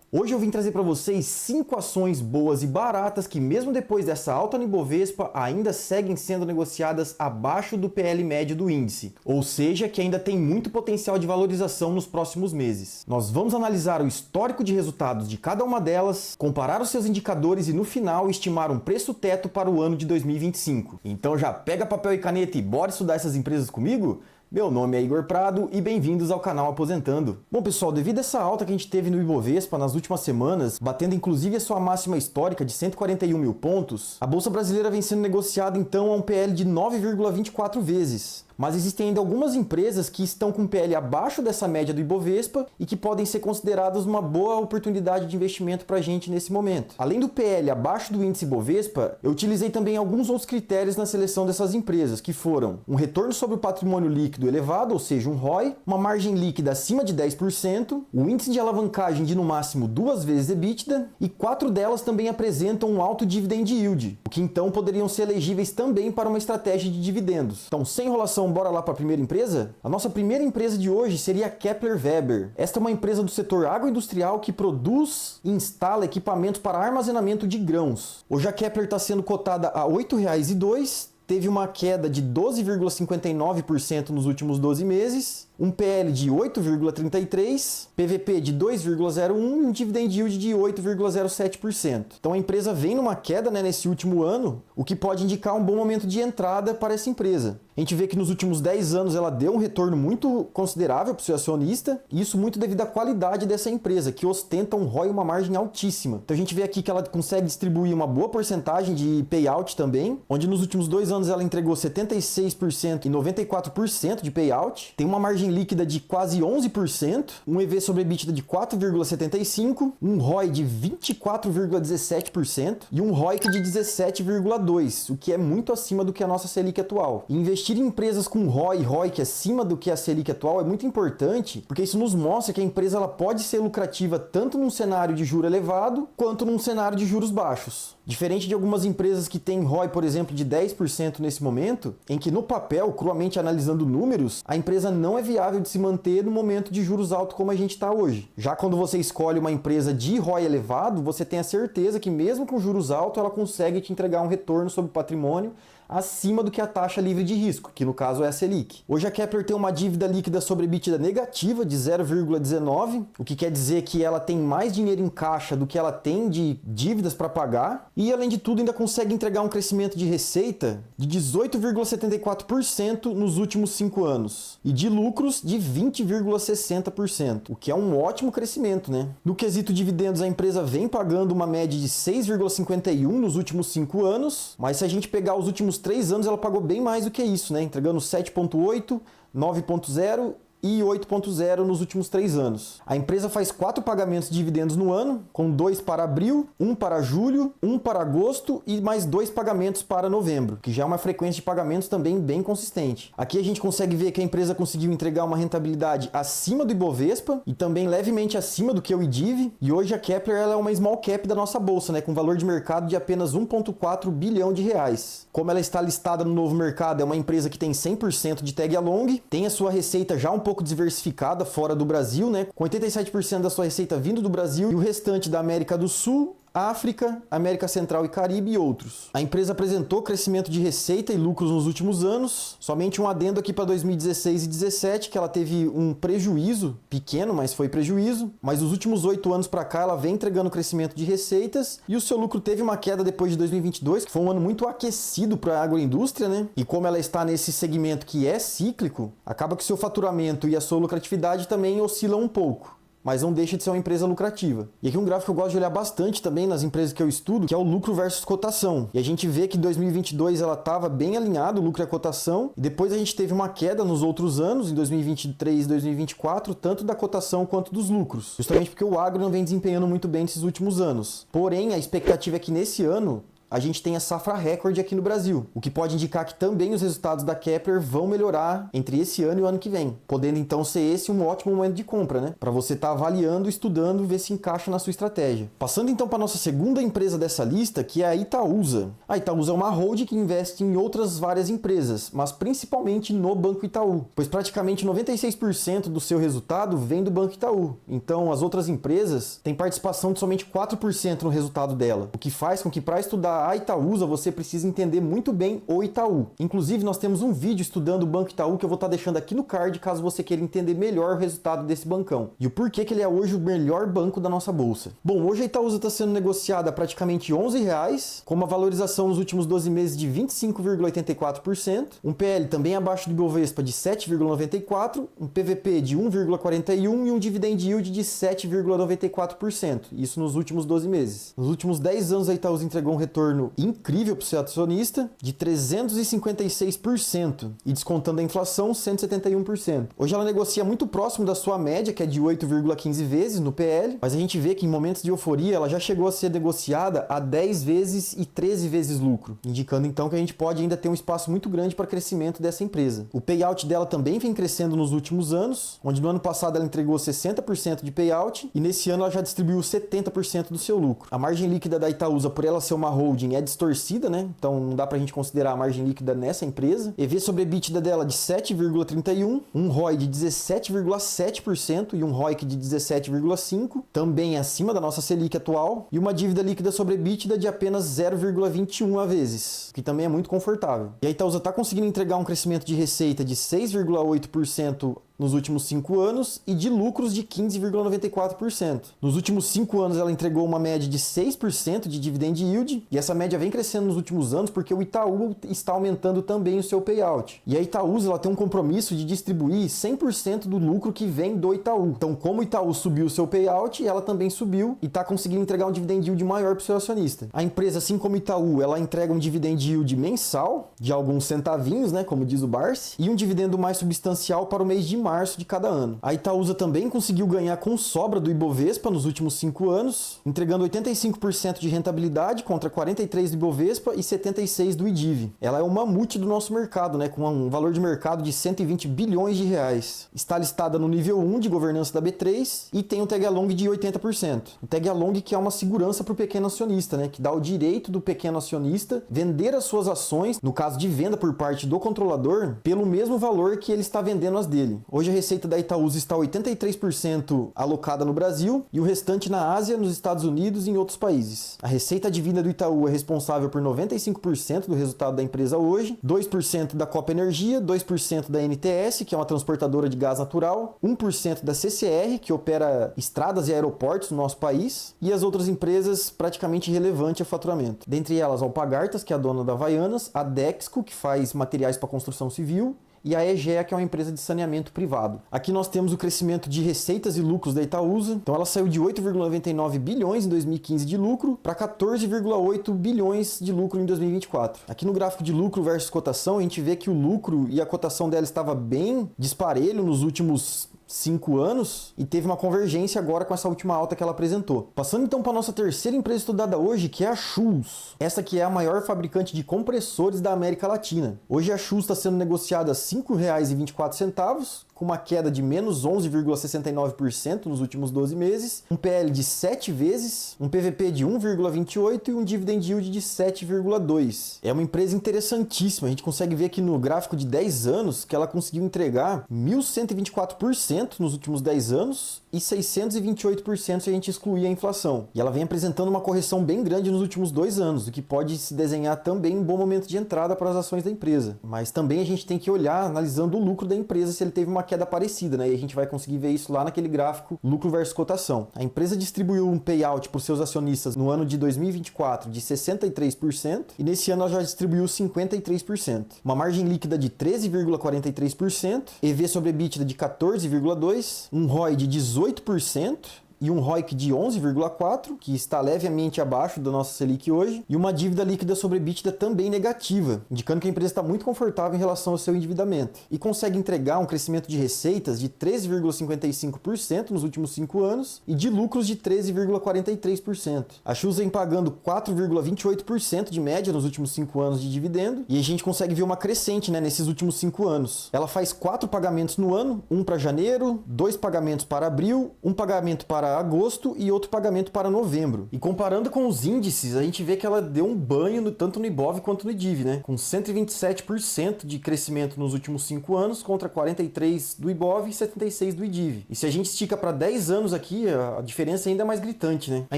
Hoje eu vim trazer para vocês 5 ações boas e baratas que mesmo depois dessa alta no Ibovespa ainda seguem sendo negociadas abaixo do PL médio do índice, ou seja, que ainda tem muito potencial de valorização nos próximos meses. Nós vamos analisar o histórico de resultados de cada uma delas, comparar os seus indicadores e no final estimar um preço teto para o ano de 2025. Então já pega papel e caneta e bora estudar essas empresas comigo? Meu nome é Igor Prado e bem-vindos ao canal Aposentando. Bom pessoal, devido a essa alta que a gente teve no Ibovespa nas últimas semanas, batendo inclusive a sua máxima histórica de 141 mil pontos, a Bolsa Brasileira vem sendo negociada então a um PL de 9,24 vezes. Mas existem ainda algumas empresas que estão com PL abaixo dessa média do Ibovespa e que podem ser consideradas uma boa oportunidade de investimento para a gente nesse momento. Além do PL abaixo do índice Ibovespa, eu utilizei também alguns outros critérios na seleção dessas empresas, que foram um retorno sobre o patrimônio líquido elevado, ou seja, um ROI, uma margem líquida acima de 10%, o índice de alavancagem de no máximo 2 vezes EBITDA e 4 delas também apresentam um alto dividend yield, o que então poderiam ser elegíveis também para uma estratégia de dividendos. Então, sem enrolação, bora lá para a primeira empresa? A nossa primeira empresa de hoje seria a Kepler Weber. Esta é uma empresa do setor agroindustrial que produz e instala equipamentos para armazenamento de grãos. Hoje a Kepler está sendo cotada a R$ 8,02, teve uma queda de 12,59% nos últimos 12 meses, um PL de 8,33%, PVP de 2,01% e um dividend yield de 8,07%. Então a empresa vem numa queda nesse último ano, o que pode indicar um bom momento de entrada para essa empresa. A gente vê que nos últimos 10 anos ela deu um retorno muito considerável para o seu acionista, e isso muito devido à qualidade dessa empresa, que ostenta um ROI e uma margem altíssima. Então a gente vê aqui que ela consegue distribuir uma boa porcentagem de payout também, onde nos últimos 2 anos ela entregou 76% e 94% de payout, tem uma margem líquida de quase 11%, um EV sobre EBITDA de 4,75%, um ROI de 24,17% e um ROIC de 17,2%, o que é muito acima do que a nossa Selic atual. E investir em empresas com ROI e ROIC acima do que a Selic atual é muito importante, porque isso nos mostra que a empresa ela pode ser lucrativa tanto num cenário de juro elevado, quanto num cenário de juros baixos. Diferente de algumas empresas que têm ROI, por exemplo, de 10% nesse momento, em que no papel, cruamente analisando números, a empresa não é viável de se manter no momento de juros altos como a gente está hoje. Já quando você escolhe uma empresa de ROI elevado, você tem a certeza que mesmo com juros altos, ela consegue te entregar um retorno sobre o patrimônio acima do que a taxa livre de risco, que no caso é a Selic. Hoje a Kepler tem uma dívida líquida sobre EBITDA negativa de 0,19, o que quer dizer que ela tem mais dinheiro em caixa do que ela tem de dívidas para pagar, e além de tudo ainda consegue entregar um crescimento de receita de 18,74% nos últimos 5 anos, e de lucros de 20,60%, o que é um ótimo crescimento, né? No quesito dividendos, a empresa vem pagando uma média de 6,51 nos últimos 5 anos, mas se a gente pegar os últimos 3 anos, ela pagou bem mais do que isso, né? Entregando 7,8, 9,0 e 8,0 nos últimos 3 anos. A empresa faz 4 pagamentos de dividendos no ano, com 2 para abril, 1 para julho, 1 para agosto e mais 2 pagamentos para novembro, que já é uma frequência de pagamentos também bem consistente. Aqui a gente consegue ver que a empresa conseguiu entregar uma rentabilidade acima do Ibovespa e também levemente acima do que o IDIV, e hoje a Kepler ela é uma small cap da nossa bolsa, né, com valor de mercado de apenas 1,4 bilhão de reais. Como ela está listada no novo mercado, é uma empresa que tem 100% de tag along, tem a sua receita já um pouco diversificada fora do Brasil, né? Com 87% da sua receita vindo do Brasil e o restante da América do Sul, África, América Central e Caribe e outros. A empresa apresentou crescimento de receita e lucros nos últimos anos, somente um adendo aqui para 2016 e 2017, que ela teve um prejuízo, pequeno, mas foi prejuízo, mas nos últimos 8 anos para cá ela vem entregando crescimento de receitas e o seu lucro teve uma queda depois de 2022, que foi um ano muito aquecido para a agroindústria, né? E como ela está nesse segmento que é cíclico, acaba que seu faturamento e a sua lucratividade também oscilam um pouco, mas não deixa de ser uma empresa lucrativa. E aqui um gráfico que eu gosto de olhar bastante também nas empresas que eu estudo, que é o lucro versus cotação. E a gente vê que em 2022 ela estava bem alinhada, o lucro e a cotação, e depois a gente teve uma queda nos outros anos, em 2023 e 2024, tanto da cotação quanto dos lucros, justamente porque o agro não vem desempenhando muito bem nesses últimos anos. Porém, a expectativa é que nesse ano a gente tem a safra recorde aqui no Brasil, o que pode indicar que também os resultados da Kepler vão melhorar entre esse ano e o ano que vem, podendo então ser esse um ótimo momento de compra, né? Para você estar avaliando, estudando, ver se encaixa na sua estratégia. Passando então para nossa segunda empresa dessa lista, que é a Itaúsa. A Itaúsa é uma holding que investe em outras várias empresas, mas principalmente no Banco Itaú, pois praticamente 96% do seu resultado vem do Banco Itaú. Então as outras empresas têm participação de somente 4% no resultado dela, o que faz com que para estudar a Itaúsa você precisa entender muito bem o Itaú. Inclusive nós temos um vídeo estudando o Banco Itaú que eu vou estar deixando aqui no card caso você queira entender melhor o resultado desse bancão e o porquê que ele é hoje o melhor banco da nossa bolsa. Bom, hoje a Itaúsa está sendo negociada a praticamente R$11, com uma valorização nos últimos 12 meses de 25,84%, um PL também abaixo do Ibovespa de 7,94%, um PVP de 1,41% e um dividend yield de 7,94%, isso nos últimos 12 meses. Nos últimos 10 anos a Itaúsa entregou um retorno incrível para o seu acionista de 356% e descontando a inflação 171%. Hoje ela negocia muito próximo da sua média, que é de 8,15 vezes no PL, mas a gente vê que em momentos de euforia ela já chegou a ser negociada a 10 vezes e 13 vezes lucro, indicando então que a gente pode ainda ter um espaço muito grande para crescimento dessa empresa. O payout dela também vem crescendo nos últimos anos, onde no ano passado ela entregou 60% de payout e nesse ano ela já distribuiu 70% do seu lucro. A margem líquida da Itaúsa, por ela ser uma holding, é distorcida, né? Então não dá pra gente considerar a margem líquida nessa empresa. EV sobre EBITDA dela de 7,31, um ROI de 17,7% e um ROIC de 17,5%, também acima da nossa Selic atual, e uma dívida líquida sobre EBITDA de apenas 0,21 vezes, que também é muito confortável. E a Itaúsa está conseguindo entregar um crescimento de receita de 6,8% nos últimos 5 anos e de lucros de 15,94%. Nos últimos 5 anos ela entregou uma média de 6% de dividend yield e essa média vem crescendo nos últimos anos porque o Itaú está aumentando também o seu payout. E a Itaúsa ela tem um compromisso de distribuir 100% do lucro que vem do Itaú. Então, como o Itaú subiu o seu payout, ela também subiu e está conseguindo entregar um dividend yield maior para o seu acionista. A empresa, assim como o Itaú, ela entrega um dividend yield mensal de alguns centavinhos, né, como diz o Barsi, e um dividendo mais substancial para o mês de março de cada ano. A Itaúsa também conseguiu ganhar com sobra do Ibovespa nos últimos 5 anos, entregando 85% de rentabilidade contra 43% do Ibovespa e 76% do IDIV. Ela é o mamute do nosso mercado, né, com um valor de mercado de 120 bilhões de reais. Está listada no nível 1 de governança da B3 e tem um tag along de 80%. O tag along que é uma segurança para o pequeno acionista, né, que dá o direito do pequeno acionista vender as suas ações, no caso de venda por parte do controlador, pelo mesmo valor que ele está vendendo as dele. Hoje a receita da Itaúsa está 83% alocada no Brasil e o restante na Ásia, nos Estados Unidos e em outros países. A receita divina do Itaú é responsável por 95% do resultado da empresa hoje, 2% da Copa Energia, 2% da NTS, que é uma transportadora de gás natural, 1% da CCR, que opera estradas e aeroportos no nosso país, e as outras empresas praticamente irrelevantes a faturamento. Dentre elas, a Alpargatas, que é a dona da Havaianas, a Dexco, que faz materiais para construção civil, e a EGEA, que é uma empresa de saneamento privado. Aqui nós temos o crescimento de receitas e lucros da Itaúsa. Então ela saiu de 8,99 bilhões em 2015 de lucro para 14,8 bilhões de lucro em 2024. Aqui no gráfico de lucro versus cotação, a gente vê que o lucro e a cotação dela estava bem disparelho nos últimos 5 anos e teve uma convergência agora com essa última alta que ela apresentou. Passando então para a nossa terceira empresa estudada hoje, que é a Schulz. Essa que é a maior fabricante de compressores da América Latina. Hoje a Schulz está sendo negociada a R$ 5,24, com uma queda de menos 11,69% nos últimos 12 meses, um PL de 7 vezes, um PVP de 1,28 e um dividend yield de 7,2. É uma empresa interessantíssima, a gente consegue ver aqui no gráfico de 10 anos que ela conseguiu entregar 1.124% nos últimos 10 anos e 628% se a gente excluir a inflação. E ela vem apresentando uma correção bem grande nos últimos 2 anos, o que pode se desenhar também um bom momento de entrada para as ações da empresa. Mas também a gente tem que olhar analisando o lucro da empresa se ele teve uma queda parecida, né? E a gente vai conseguir ver isso lá naquele gráfico lucro versus cotação. A empresa distribuiu um payout para os seus acionistas no ano de 2024 de 63% e nesse ano ela já distribuiu 53%. Uma margem líquida de 13,43%, EV sobre EBITDA de 14,2%, um ROI de 18%, e um ROIC de 11,4, que está levemente abaixo da nossa Selic hoje, e uma dívida líquida sobre EBITDA também negativa, indicando que a empresa está muito confortável em relação ao seu endividamento. E consegue entregar um crescimento de receitas de 13,55% nos últimos 5 anos e de lucros de 13,43%. A Chus vem pagando 4,28% de média nos últimos 5 anos de dividendo, e a gente consegue ver uma crescente, né, nesses últimos 5 anos. Ela faz 4 pagamentos no ano, um para janeiro, 2 pagamentos para abril, um pagamento para agosto e outro pagamento para novembro. E comparando com os índices, a gente vê que ela deu um banho tanto no Ibov quanto no IDIV, né, com 127% de crescimento nos últimos 5 anos contra 43% do Ibov e 76% do IDIV. E se a gente estica para 10 anos aqui, a diferença ainda é mais gritante, né? A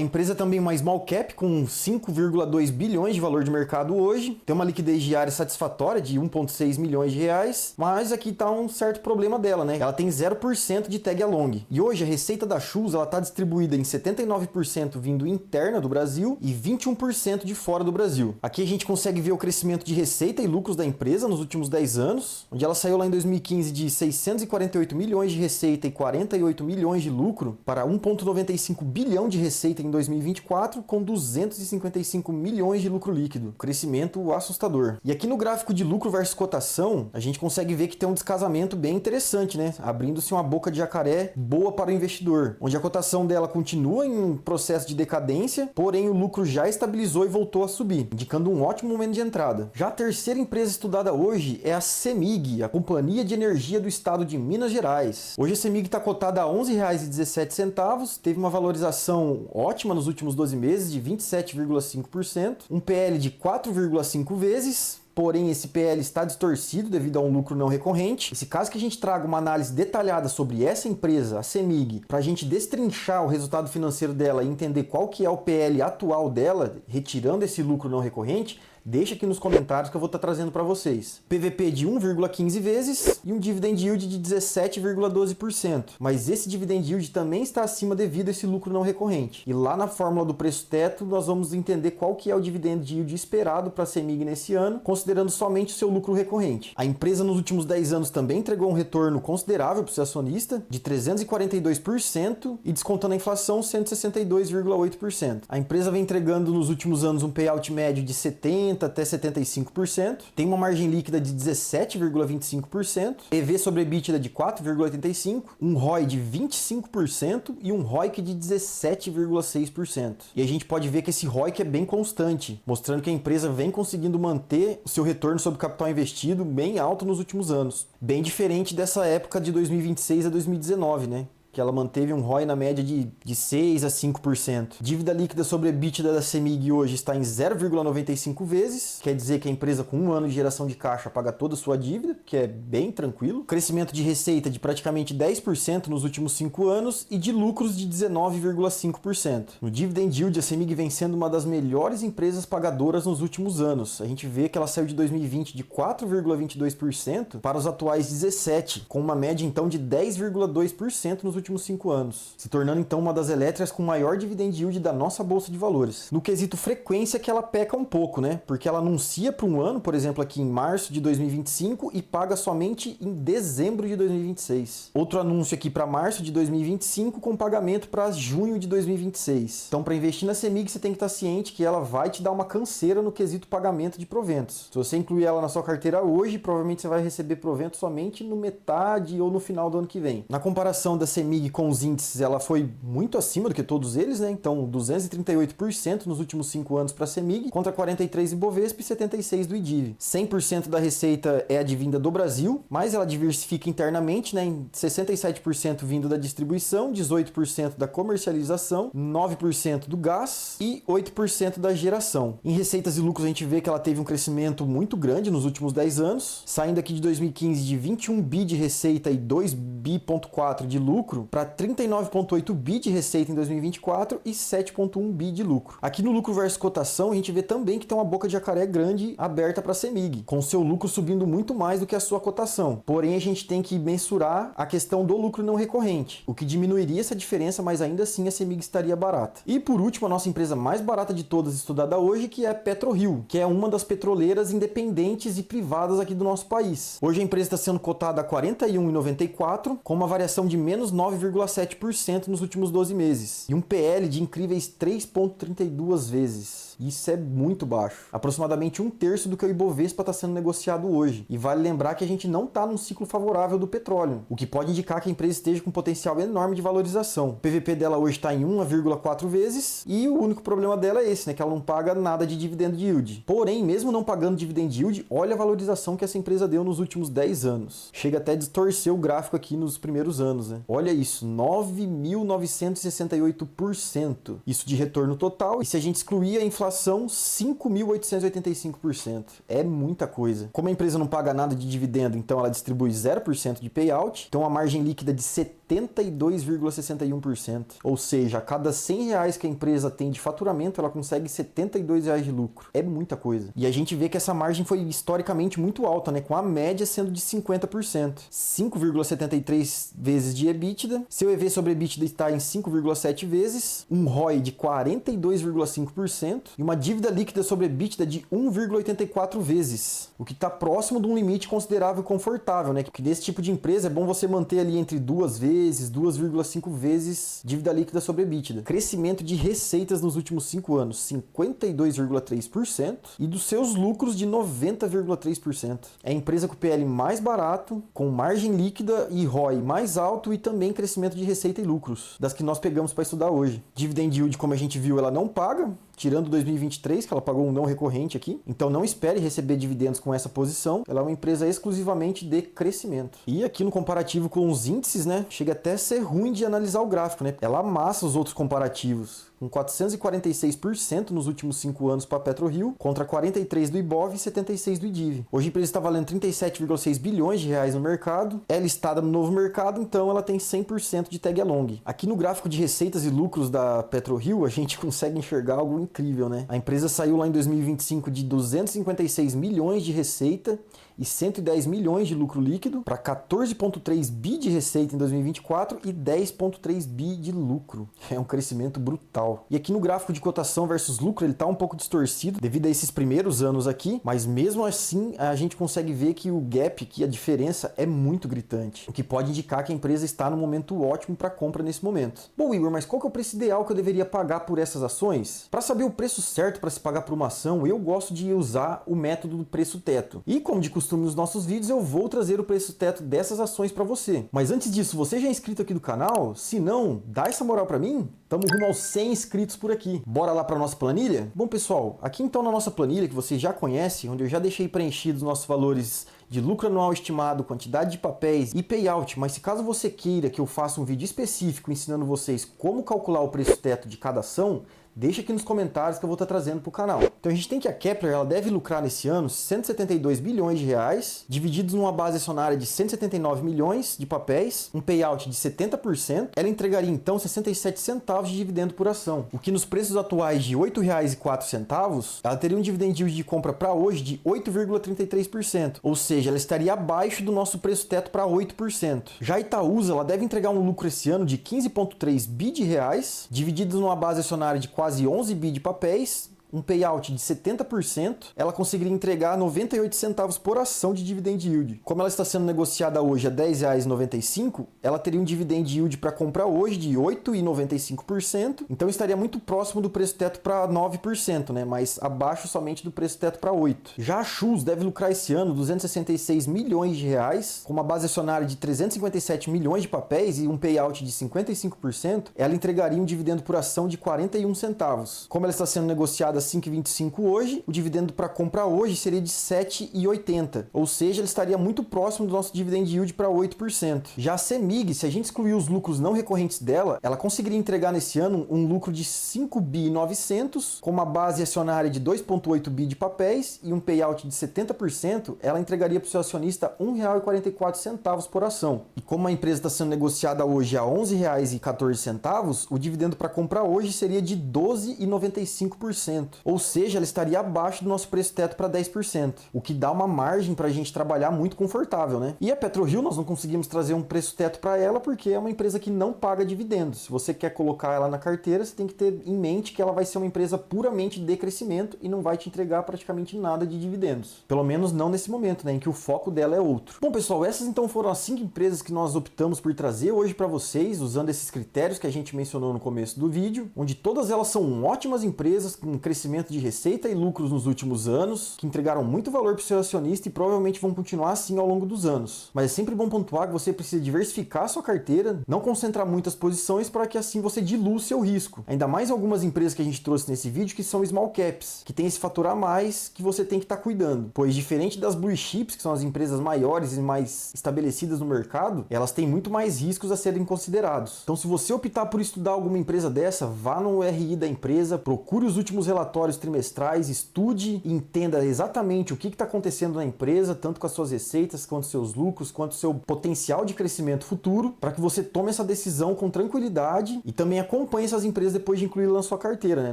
empresa também é uma small cap com 5,2 bilhões de valor de mercado hoje, tem uma liquidez diária satisfatória de 1,6 milhões de reais, mas aqui está um certo problema dela, né? Ela tem 0% de tag along. E hoje a receita da Chus ela está distribuída em 79% vindo interna do Brasil e 21% de fora do Brasil. Aqui a gente consegue ver o crescimento de receita e lucros da empresa nos últimos 10 anos, onde ela saiu lá em 2015 de 648 milhões de receita e 48 milhões de lucro para 1,95 bilhão de receita em 2024 com 255 milhões de lucro líquido. Crescimento assustador. E aqui no gráfico de lucro versus cotação, a gente consegue ver que tem um descasamento bem interessante, né? Abrindo-se uma boca de jacaré boa para o investidor, onde a cotação dela continua em um processo de decadência, porém o lucro já estabilizou e voltou a subir, indicando um ótimo momento de entrada. Já a terceira empresa estudada hoje é a CEMIG, a Companhia de Energia do Estado de Minas Gerais. Hoje a CEMIG está cotada a R$ 11,17, teve uma valorização ótima nos últimos 12 meses de 27,5%, um PL de 4,5 vezes, porém esse PL está distorcido devido a um lucro não recorrente. Se caso que a gente traga uma análise detalhada sobre essa empresa, a CEMIG, para a gente destrinchar o resultado financeiro dela e entender qual que é o PL atual dela, retirando esse lucro não recorrente, deixa aqui nos comentários que eu vou estar trazendo para vocês. PVP de 1,15 vezes e um dividend yield de 17,12%. Mas esse dividend yield também está acima devido a esse lucro não recorrente. E lá na fórmula do preço teto, nós vamos entender qual que é o dividend yield esperado para a CEMIG nesse ano, considerando somente o seu lucro recorrente. A empresa nos últimos 10 anos também entregou um retorno considerável para o seu acionista, de 342% e descontando a inflação, 162,8%. A empresa vem entregando nos últimos anos um payout médio de 70% até 75%, tem uma margem líquida de 17,25%, EV sobre EBITDA de 4,85%, um ROI de 25% e um ROIC de 17,6%. E a gente pode ver que esse ROIC é bem constante, mostrando que a empresa vem conseguindo manter o seu retorno sobre o capital investido bem alto nos últimos anos. Bem diferente dessa época de 2026 a 2019, né? Que ela manteve um ROI na média de 6 a 5%. Dívida líquida sobre EBITDA da CEMIG hoje está em 0,95 vezes, quer dizer que a empresa com um ano de geração de caixa paga toda a sua dívida, que é bem tranquilo. Crescimento de receita de praticamente 10% nos últimos 5 anos e de lucros de 19,5%. No dividend yield, a CEMIG vem sendo uma das melhores empresas pagadoras nos últimos anos. A gente vê que ela saiu de 2020 de 4,22% para os atuais 17%, com uma média então de 10,2% nos últimos 5 anos, se tornando então uma das elétricas com maior dividend yield da nossa bolsa de valores. No quesito frequência que ela peca um pouco, né? Porque ela anuncia para um ano, por exemplo, aqui em março de 2025 e paga somente em dezembro de 2026. Outro anúncio aqui para março de 2025 com pagamento para junho de 2026. Então, para investir na CEMIG, você tem que estar ciente que ela vai te dar uma canseira no quesito pagamento de proventos. Se você incluir ela na sua carteira hoje, provavelmente você vai receber provento somente no metade ou no final do ano que vem. Na comparação da CEMIG com os índices, ela foi muito acima do que todos eles, né? Então, 238% nos últimos 5 anos para a CEMIG, contra 43% Ibovespa e 76% do IDIV. 100% da receita é advinda do Brasil, mas ela diversifica internamente, né? Em 67% vindo da distribuição, 18% da comercialização, 9% do gás e 8% da geração. Em receitas e lucros, a gente vê que ela teve um crescimento muito grande nos últimos 10 anos, saindo aqui de 2015 de 21 bi de receita e 2,4 bi de lucro, para 39,8 bi de receita em 2024 e 7,1 bi de lucro. Aqui no lucro versus cotação, a gente vê também que tem uma boca de jacaré grande aberta para a CEMIG, com seu lucro subindo muito mais do que a sua cotação. Porém, a gente tem que mensurar a questão do lucro não recorrente, o que diminuiria essa diferença, mas ainda assim a CEMIG estaria barata. E por último, a nossa empresa mais barata de todas estudada hoje, que é a PetroRio, que é uma das petroleiras independentes e privadas aqui do nosso país. Hoje a empresa está sendo cotada a R$ 41,94, com uma variação de menos 9,5%. 9,7% nos últimos 12 meses. E um PL de incríveis 3,32 vezes. Isso é muito baixo. Aproximadamente 1/3 do que o Ibovespa está sendo negociado hoje. E vale lembrar que a gente não está num ciclo favorável do petróleo, o que pode indicar que a empresa esteja com um potencial enorme de valorização. O PVP dela hoje está em 1,4 vezes e o único problema dela é esse, né, que ela não paga nada de dividend yield. Porém, mesmo não pagando dividend yield, olha a valorização que essa empresa deu nos últimos 10 anos. Chega até a distorcer o gráfico aqui nos primeiros anos, né? Olha isso, 9.968%. Isso de retorno total. E se a gente excluir a inflação, 5.885%. É muita coisa. Como a empresa não paga nada de dividendo, então ela distribui 0% de payout, então a margem líquida de 72,61%. Ou seja, a cada R$100 que a empresa tem de faturamento, ela consegue R$72 de lucro. É muita coisa. E a gente vê que essa margem foi historicamente muito alta, né? Com a média sendo de 50%. 5,73 vezes de EBITDA. Seu EV sobre EBITDA está em 5,7 vezes. Um ROI de 42,5%. E uma dívida líquida sobre EBITDA de 1,84 vezes. O que está próximo de um limite considerável e confortável, né? Porque nesse tipo de empresa é bom você manter ali entre 2 vezes, 2,5 vezes dívida líquida sobre EBITDA. Crescimento de receitas nos últimos 5 anos, 52,3%. E dos seus lucros de 90,3%. É a empresa com o PL mais barato, com margem líquida e ROI mais alto e também crescimento de receita e lucros, das que nós pegamos para estudar hoje. Dividend yield, como a gente viu, ela não paga, tirando 2023, que ela pagou um não recorrente aqui. Então não espere receber dividendos com essa posição. Ela é uma empresa exclusivamente de crescimento. E aqui no comparativo com os índices, né, chega até a ser ruim de analisar o gráfico, né? Ela amassa os outros comparativos, com 446% nos últimos 5 anos para a PetroRio, contra 43% do Ibov e 76% do IDIV. Hoje a empresa está valendo 37,6 bilhões de reais no mercado, é listada no novo mercado, então ela tem 100% de tag along. Aqui no gráfico de receitas e lucros da PetroRio, a gente consegue enxergar algo incrível, né? A empresa saiu lá em 2025 de 256 milhões de receita e 110 milhões de lucro líquido para 14,3 bi de receita em 2024 e 10,3 bi de lucro. É um crescimento brutal. E aqui no gráfico de cotação versus lucro, ele está um pouco distorcido devido a esses primeiros anos aqui, mas mesmo assim a gente consegue ver que o gap, que a diferença é muito gritante, o que pode indicar que a empresa está no momento ótimo para compra nesse momento. Bom, Igor, mas qual que é o preço ideal que eu deveria pagar por essas ações? Para saber o preço certo para se pagar por uma ação, eu gosto de usar o método do preço teto. E como de costume nos nossos vídeos, eu vou trazer o preço teto dessas ações para você. Mas antes disso, você já é inscrito aqui do canal? Se não, dá essa moral para mim? Tamo rumo aos 100 inscritos por aqui. Bora lá para nossa planilha? Bom, pessoal, aqui então na nossa planilha, que você já conhece, onde eu já deixei preenchidos os nossos valores de lucro anual estimado, quantidade de papéis e payout, mas se caso você queira que eu faça um vídeo específico ensinando vocês como calcular o preço teto de cada ação, deixa aqui nos comentários que eu vou estar trazendo para o canal. Então a gente tem que a Kepler ela deve lucrar nesse ano 172 bilhões de reais, divididos numa base acionária de 179 milhões de papéis, um payout de 70%. Ela entregaria então 67 centavos de dividendo por ação, o que nos preços atuais de R$ 8,04, ela teria um dividend yield de compra para hoje de 8,33%, ou seja, ela estaria abaixo do nosso preço teto para 8%. Já a Itaúsa ela deve entregar um lucro esse ano de 15,3 bi de reais, divididos numa base acionária de quase 11 bi de papéis, um payout de 70%, ela conseguiria entregar 98 centavos por ação de dividend yield. Como ela está sendo negociada hoje a R$ 10,95, ela teria um dividend yield para comprar hoje de 8,95%, então estaria muito próximo do preço teto para 9%, né? Mas abaixo somente do preço teto para 8%. Já a Chus deve lucrar esse ano 266 milhões de reais, com uma base acionária de 357 milhões de papéis e um payout de 55%, ela entregaria um dividendo por ação de 41 centavos. Como ela está sendo negociada 5,25 hoje, o dividendo para comprar hoje seria de 7,80, ou seja, ele estaria muito próximo do nosso dividend yield para 8%. Já a CEMIG, se a gente excluir os lucros não recorrentes dela, ela conseguiria entregar nesse ano um lucro de 5 bi 900, com uma base acionária de 2,8 bi de papéis e um payout de 70%, ela entregaria para o seu acionista R$ 1,44 por ação. E como a empresa está sendo negociada hoje a R$ 11,14, o dividendo para comprar hoje seria de 12,95%. ou seja, ela estaria abaixo do nosso preço teto para 10%, o que dá uma margem para a gente trabalhar muito confortável, né? E a PetroRio nós não conseguimos trazer um preço teto para ela porque é uma empresa que não paga dividendos. Se você quer colocar ela na carteira, você tem que ter em mente que ela vai ser uma empresa puramente de crescimento e não vai te entregar praticamente nada de dividendos. Pelo menos não nesse momento, né, em que o foco dela é outro. Bom, pessoal, essas então foram as 5 empresas que nós optamos por trazer hoje para vocês, usando esses critérios que a gente mencionou no começo do vídeo, onde todas elas são ótimas empresas com crescimento de receita e lucros nos últimos anos, que entregaram muito valor para o seu acionista e provavelmente vão continuar assim ao longo dos anos. Mas é sempre bom pontuar que você precisa diversificar a sua carteira, não concentrar muitas posições para que assim você dilua o seu risco. Ainda mais algumas empresas que a gente trouxe nesse vídeo que são small caps, que tem esse fator a mais que você tem que estar cuidando. Pois diferente das blue chips, que são as empresas maiores e mais estabelecidas no mercado, elas têm muito mais riscos a serem considerados. Então se você optar por estudar alguma empresa dessa, vá no RI da empresa, procure os últimos relatórios trimestrais, estude e entenda exatamente o que está acontecendo na empresa, tanto com as suas receitas, quanto seus lucros, quanto seu potencial de crescimento futuro, para que você tome essa decisão com tranquilidade e também acompanhe essas empresas depois de incluí-las na sua carteira, né?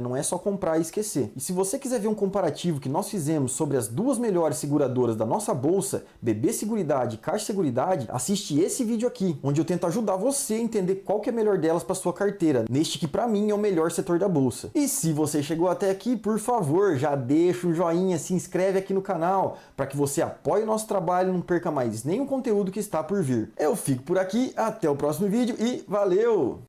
Não é só comprar e esquecer. E se você quiser ver um comparativo que nós fizemos sobre as duas melhores seguradoras da nossa bolsa, BB Seguridade e Caixa Seguridade, assiste esse vídeo aqui, onde eu tento ajudar você a entender qual que é a melhor delas para sua carteira, neste que para mim é o melhor setor da bolsa. E se você chegou até aqui, por favor, já deixa o joinha, se inscreve aqui no canal, para que você apoie o nosso trabalho e não perca mais nenhum conteúdo que está por vir. Eu fico por aqui, até o próximo vídeo e valeu!